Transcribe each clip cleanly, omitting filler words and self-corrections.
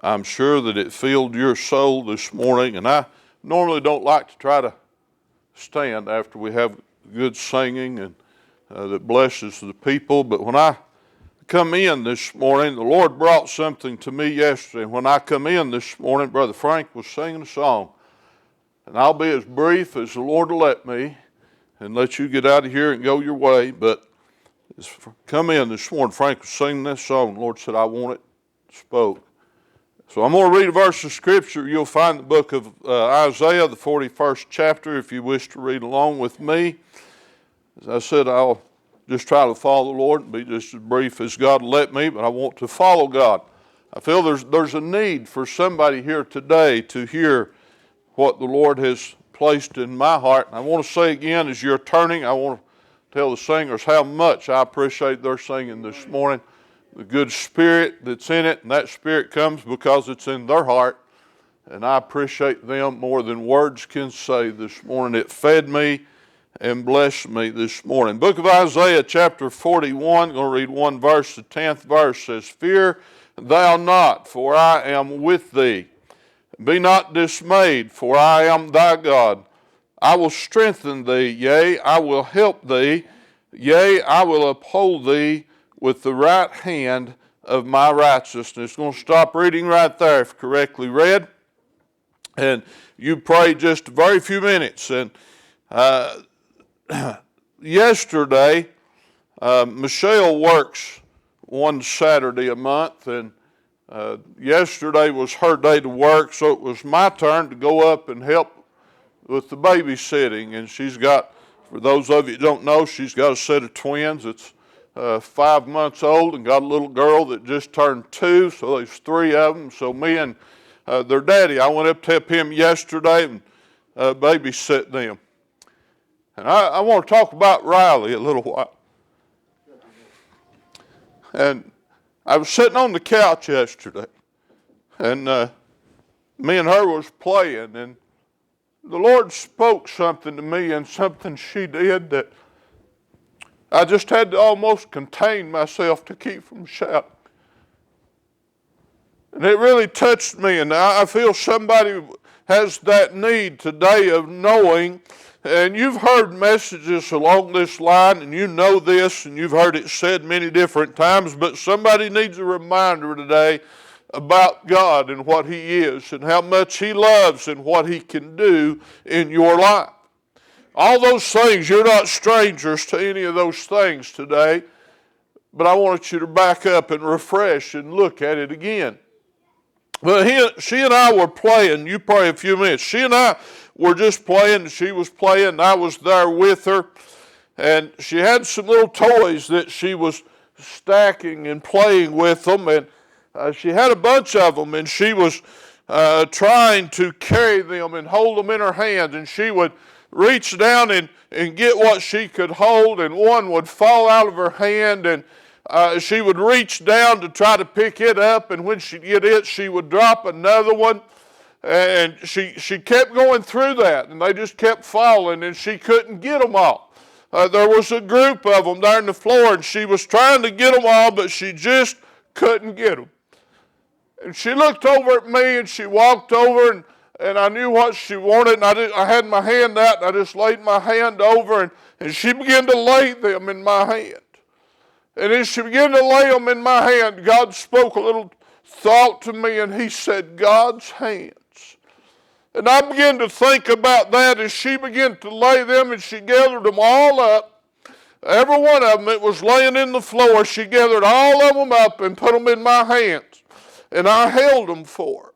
I'm sure that it filled your soul this morning. And I normally don't like to try to stand after we have good singing and that blesses the people. But when I come in this morning, the Lord brought something to me yesterday. When I come in this morning, Brother Frank was singing a song. And I'll be as brief as the Lord will let me and let you get out of here and go your way. But come in this morning, Frank was singing this song. The Lord said, I want it, spoke. So I'm going to read a verse of Scripture. You'll find the book of Isaiah, the 41st chapter, if you wish to read along with me. As I said, I'll just try to follow the Lord and be just as brief as God will let me, but I want to follow God. I feel there's a need for somebody here today to hear what the Lord has placed in my heart. And I want to say again, as you're turning, I want to tell the singers how much I appreciate their singing this morning. The good spirit that's in it, and that spirit comes because it's in their heart. And I appreciate them more than words can say this morning. It fed me and blessed me this morning. Book of Isaiah, chapter 41, I'm going to read one verse. The 10th verse says, Fear thou not, for I am with thee. Be not dismayed, for I am thy God. I will strengthen thee, yea, I will help thee, yea, I will uphold thee with the right hand of my righteousness. I'm going to stop reading right there if correctly read. And you pray just a very few minutes. And yesterday, Michelle works one Saturday a month, and yesterday was her day to work, so it was my turn to go up and help with the babysitting. And she's got, for those of you who don't know, she's got a set of twins. It's 5 months old and got a little girl that just turned 2, so there's 3 of them. So me and their daddy, I went up to help him yesterday and babysit them. And I want to talk about Riley a little while. And I was sitting on the couch yesterday, and me and her was playing, and the Lord spoke something to me and something she did that I just had to almost contain myself to keep from shouting. And it really touched me, and I feel somebody has that need today of knowing. And you've heard messages along this line, and you know this, and you've heard it said many different times, but somebody needs a reminder today about God and what He is and how much He loves and what He can do in your life. All those things, you're not strangers to any of those things today, but I want you to back up and refresh and look at it again. But she and I were playing. You pray a few minutes. She and I were just playing. She was playing, and I was there with her. And she had some little toys that she was stacking and playing with them. And she had a bunch of them, and she was trying to carry them and hold them in her hands. And she would reach down and get what she could hold, and one would fall out of her hand, and she would reach down to try to pick it up, and when she'd get it, she would drop another one. And she kept going through that, and they just kept falling, and she couldn't get them all. There was a group of them there on the floor, and she was trying to get them all, but she just couldn't get them. And she looked over at me, and she walked over, and I knew what she wanted, and I had my hand out, and I just laid my hand over, and she began to lay them in my hand. And as she began to lay them in my hand, God spoke a little thought to me, and He said, God's hands. And I began to think about that as she began to lay them, and she gathered them all up. Every one of them that was laying in the floor, she gathered all of them up and put them in my hands. And I held them for her.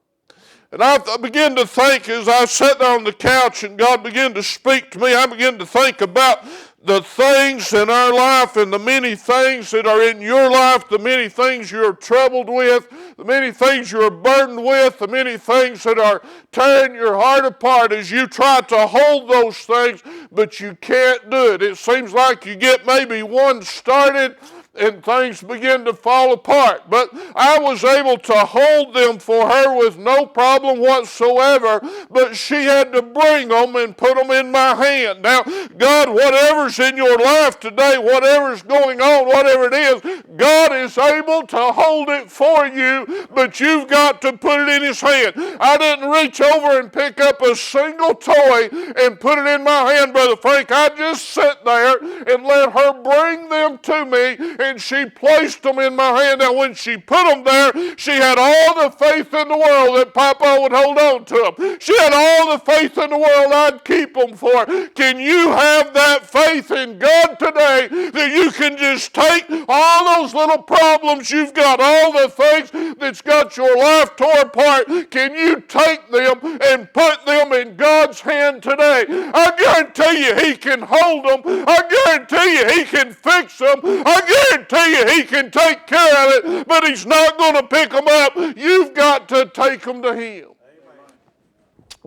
And I began to think as I sat there on the couch and God began to speak to me, I began to think about the things in our life and the many things that are in your life, the many things you're troubled with, the many things you're burdened with, the many things that are tearing your heart apart as you try to hold those things, but you can't do it. It seems like you get maybe one started and things began to fall apart. But I was able to hold them for her with no problem whatsoever, but she had to bring them and put them in my hand. Now, God, whatever's in your life today, whatever's going on, whatever it is, God is able to hold it for you, but you've got to put it in His hand. I didn't reach over and pick up a single toy and put it in my hand, Brother Frank. I just sat there and let her bring them to me, and she placed them in my hand. Now, when she put them there, she had all the faith in the world that Papa would hold on to them. She had all the faith in the world I'd keep them for. Can you have that faith in God today that you can just take all those little problems you've got, all the things that's got your life torn apart, can you take them and put them in God's hand today? I guarantee you He can hold them. I guarantee you He can fix them. I guarantee you He can take care of it, but He's not going to pick them up. You've got to take them to Him.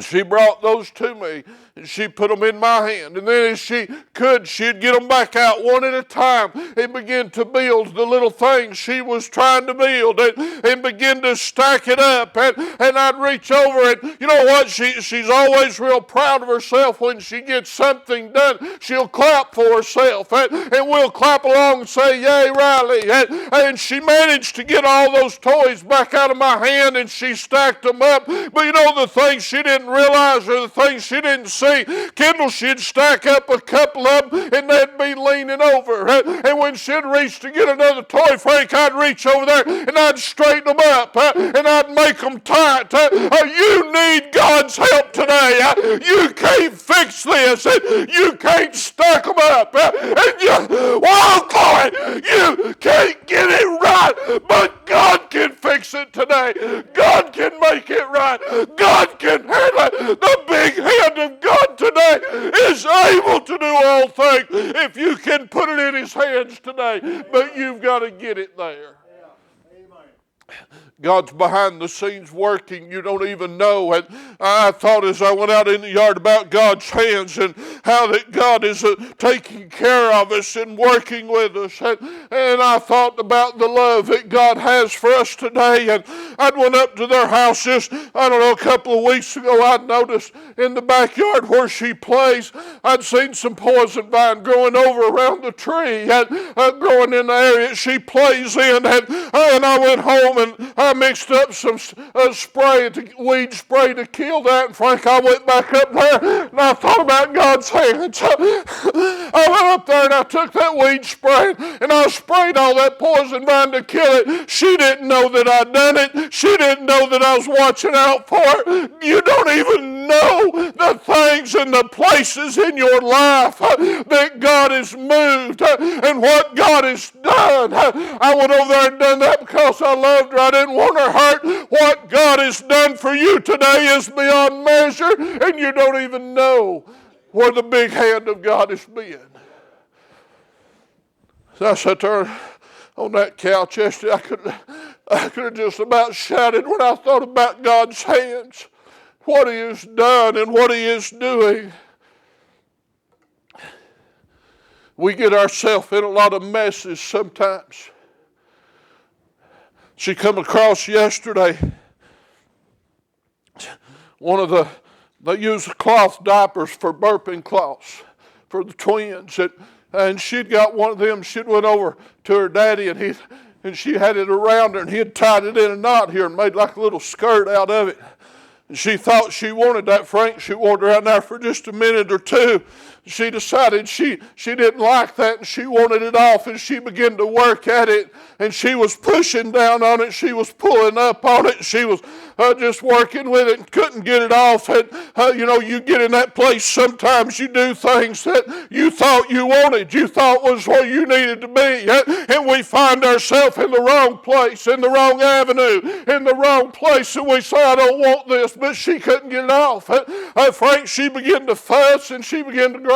She brought those to me, and she put them in my hand. And then as she could, she'd get them back out one at a time and begin to build the little things she was trying to build and begin to stack it up. And I'd reach over and, you know what, she's always real proud of herself when she gets something done. She'll clap for herself, and we'll clap along and say, "Yay, Riley." And she managed to get all those toys back out of my hand, and she stacked them up. But you know the things she didn't realize, or the things she didn't see, Kendall, she'd stack up a couple of them and they'd be leaning over. And when she'd reach to get another toy, Frank, I'd reach over there and I'd straighten them up and I'd make them tight. You need God's help today. You can't fix this. You can't stack them up. You can't get it right, but God can fix it today. God can make it right. God can handle it. The big hand of God today is able to do all things if you can put it in His hands today. But you've got to get it there. God's behind the scenes working. You don't even know. And I thought as I went out in the yard about God's hands and how that God is taking care of us and working with us. And I thought about the love that God has for us today. And I went up to their house just, I don't know, a couple of weeks ago. I'd noticed in the backyard where she plays, I'd seen some poison vine growing over around the tree, growing in the area she plays in. And I went home and I mixed up some weed spray to kill that. And Frank, I went back up there and I thought about God's hands. I went up there and I took that weed spray and I sprayed all that poison vine to kill it. She didn't know that I'd done it. She didn't know that I was watching out for it. You don't even know the things and the places in your life that God has moved and what God has done. I went over there and done that because I loved her. I didn't want her hurt. What God has done for you today is beyond measure, and you don't even know where the big hand of God has been. So I sat there on that couch yesterday. I could have just about shouted when I thought about God's hands, what He has done and what He is doing. We get ourselves in a lot of messes sometimes. She come across yesterday one of they use cloth diapers for burping cloths for the twins. And she'd got one of them. She'd went over to her daddy and she had it around her and he had tied it in a knot here and made like a little skirt out of it. And she thought she wanted that, Frank. She wore it around there for just a minute or two. She decided she didn't like that and she wanted it off, and she began to work at it, and she was pushing down on it. She was pulling up on it. She was just working with it and couldn't get it off. And you get in that place sometimes, you do things that you thought you wanted, you thought was where you needed to be, and we find ourselves in the wrong place, in the wrong avenue, in the wrong place, and we say, I don't want this, but she couldn't get it off. Frank, she began to fuss and she began to growl.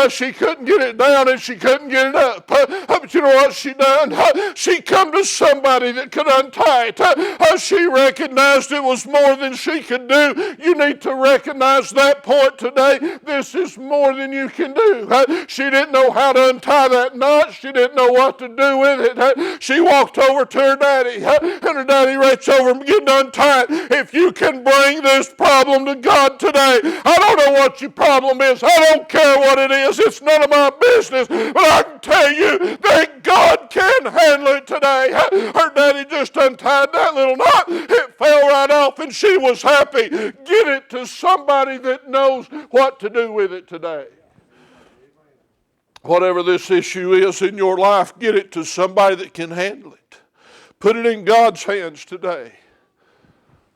She couldn't get it down and she couldn't get it up. But you know what she done? She come to somebody that could untie it. She recognized recognized it was more than she could do. You need to recognize that point today. This is more than you can do. She didn't know how to untie that knot. She didn't know what to do with it. She walked over to her daddy, and her daddy reached over and began to untie it. If you can bring this problem to God today, I don't know what your problem is. I don't care what it is. It's none of my business. But I can tell you that God can handle it today. Her daddy just untied that little knot. It fell right off and she was happy. Get it to somebody that knows what to do with it today. Whatever this issue is in your life, get it to somebody that can handle it. Put it in God's hands today.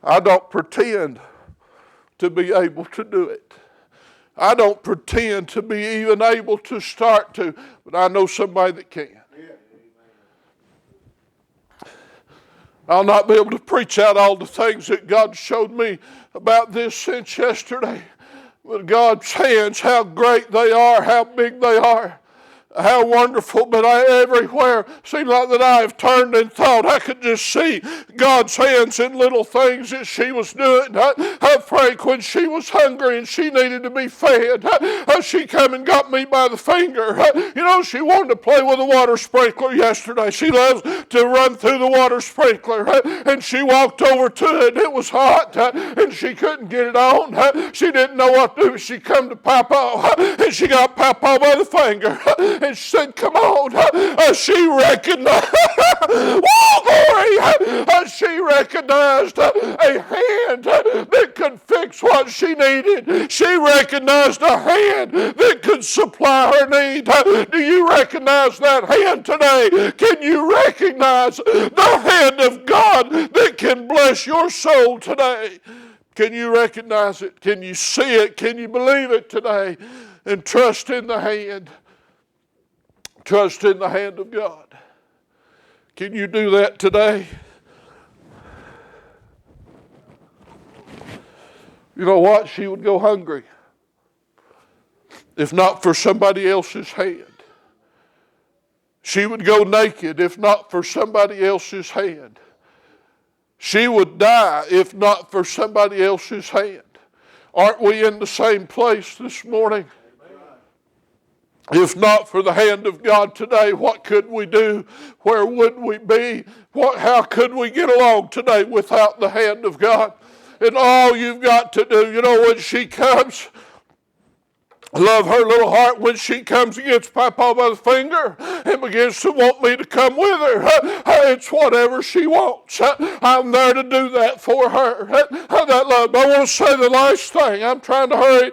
I don't pretend to be able to do it. I don't pretend to be even able to start to, but I know somebody that can. I'll not be able to preach out all the things that God showed me about this since yesterday. But God's hands, how great they are, how big they are, how wonderful. But everywhere seems like that I have turned and thought I could just see God's hands in little things that she was doing. Frank, when she was hungry and she needed to be fed, she came and got me by the finger. She wanted to play with a water sprinkler yesterday. She loves to run through the water sprinkler. And she walked over to it. It was hot and she couldn't get it on. She didn't know what to do. She come to Papa and she got Papa by the finger. And she said, come on. She recognized, she recognized a hand that could fix what she needed. She recognized a hand that could supply her need. Do you recognize that hand today? Can you recognize the hand of God that can bless your soul today? Can you recognize it? Can you see it? Can you believe it today? And trust in the hand. Trust in the hand of God. Can you do that today? You know what? She would go hungry if not for somebody else's hand. She would go naked if not for somebody else's hand. She would die if not for somebody else's hand. Aren't we in the same place this morning? If not for the hand of God today, what could we do? Where would we be? How could we get along today without the hand of God? And all you've got to do, when she comes, I love her little heart when she comes and gets Papa by the finger and begins to want me to come with her. It's whatever she wants. I'm there to do that for her. That love. I want to say the last thing. I'm trying to hurry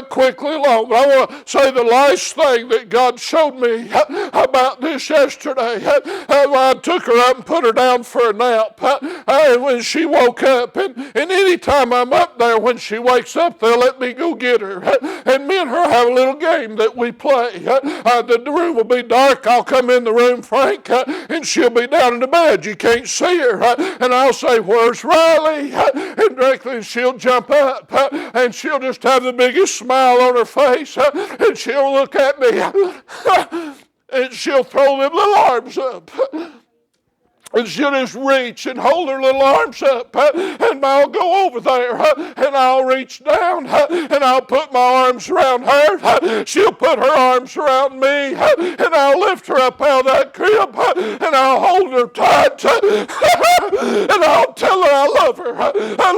quickly along, but I want to say the last thing that God showed me about this yesterday. I took her up and put her down for a nap. And when she woke up, and any time I'm up there, when she wakes up, they'll let me go get her. And me and her have a little game that we play. The room will be dark. I'll come in the room, Frank, and she'll be down in the bed. You can't see her. And I'll say, where's Riley? And directly she'll jump up, and she'll just have the biggest smile on her face, and she'll look at me, and she'll throw them little arms up. And she'll just reach and hold her little arms up, and I'll go over there, and I'll reach down, and I'll put my arms around her. She'll put her arms around me, and I'll lift her up out of that crib, and I'll hold her tight, and I'll tell her I love her.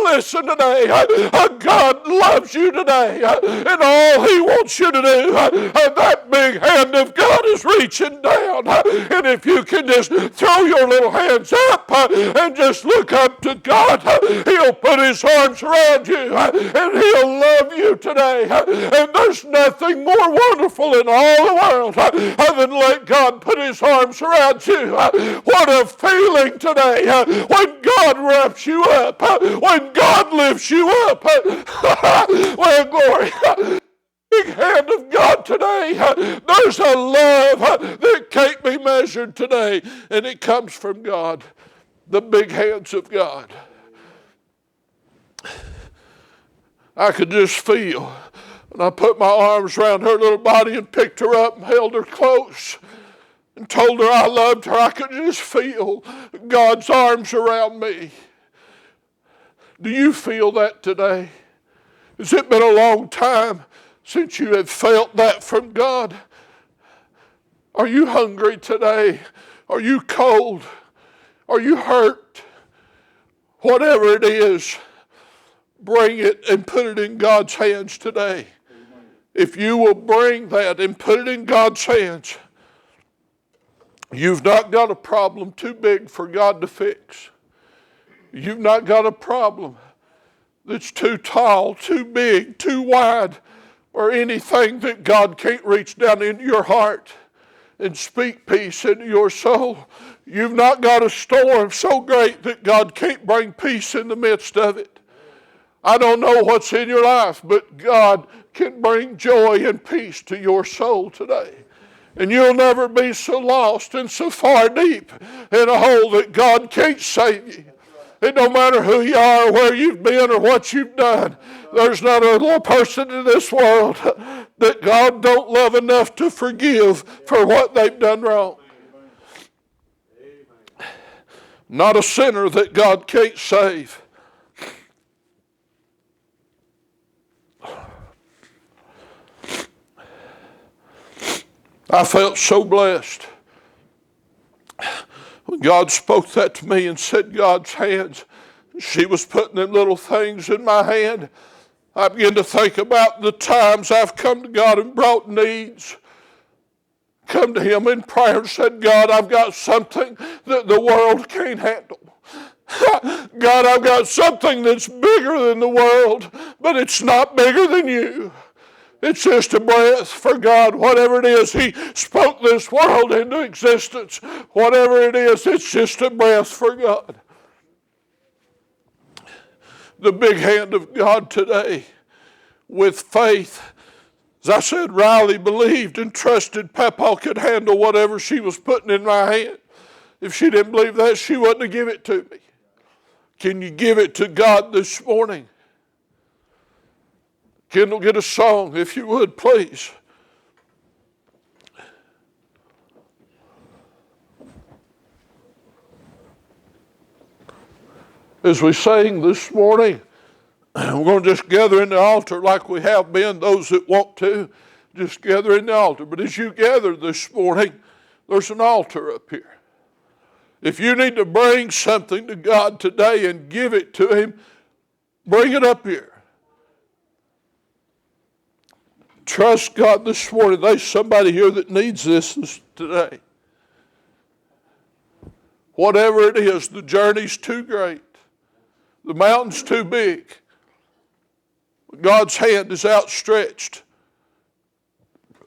Listen today, God loves you today, and all He wants you to do, that big hand of God is reaching down, and if you can just throw your little hands up and just look up to God, He'll put His arms around you and He'll love you today. And there's nothing more wonderful in all the world than let God put His arms around you. What a feeling today when God wraps you up, when God lifts you up. Well, glory. Big hand of God today. There's a love that can't be measured today, and it comes from God. The big hands of God. I could just feel, and I put my arms around her little body and picked her up and held her close and told her I loved her. I could just feel God's arms around me. Do you feel that today? Has it been a long time since you have felt that from God? Are you hungry today? Are you cold? Are you hurt? Whatever it is, bring it and put it in God's hands today. If you will bring that and put it in God's hands, you've not got a problem too big for God to fix. You've not got a problem that's too tall, too big, too wide, or anything that God can't reach down into your heart and speak peace into your soul. You've not got a storm so great that God can't bring peace in the midst of it. I don't know what's in your life, but God can bring joy and peace to your soul today. And you'll never be so lost and so far deep in a hole that God can't save you. It don't matter who you are, or where you've been, or what you've done. There's not a little person in this world that God don't love enough to forgive for what they've done wrong. Not a sinner that God can't save. I felt so blessed when God spoke that to me and said God's hands. She was putting them little things in my hand. I began to think about the times I've come to God and brought needs. Come to Him in prayer and said, God, I've got something that the world can't handle. God, I've got something that's bigger than the world, but it's not bigger than you. It's just a breath for God. Whatever it is, He spoke this world into existence. Whatever it is, it's just a breath for God. The big hand of God today with faith. As I said, Riley believed and trusted Papa could handle whatever she was putting in my hand. If she didn't believe that, she wouldn't have given it to me. Can you give it to God this morning? Kendall, get a song, if you would, please. As we sang this morning, we're going to just gather in the altar like we have been, those that want to, just gather in the altar. But as you gather this morning, there's an altar up here. If you need to bring something to God today and give it to Him, bring it up here. Trust God this morning. There's somebody here that needs this today. Whatever it is, the journey's too great. The mountain's too big. God's hand is outstretched.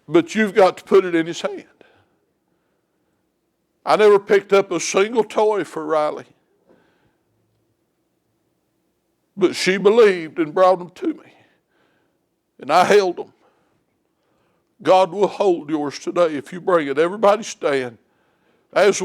But you've got to put it in His hand. I never picked up a single toy for Riley. But she believed and brought them to me. And I held them. God will hold yours today if you bring it. Everybody stand. As we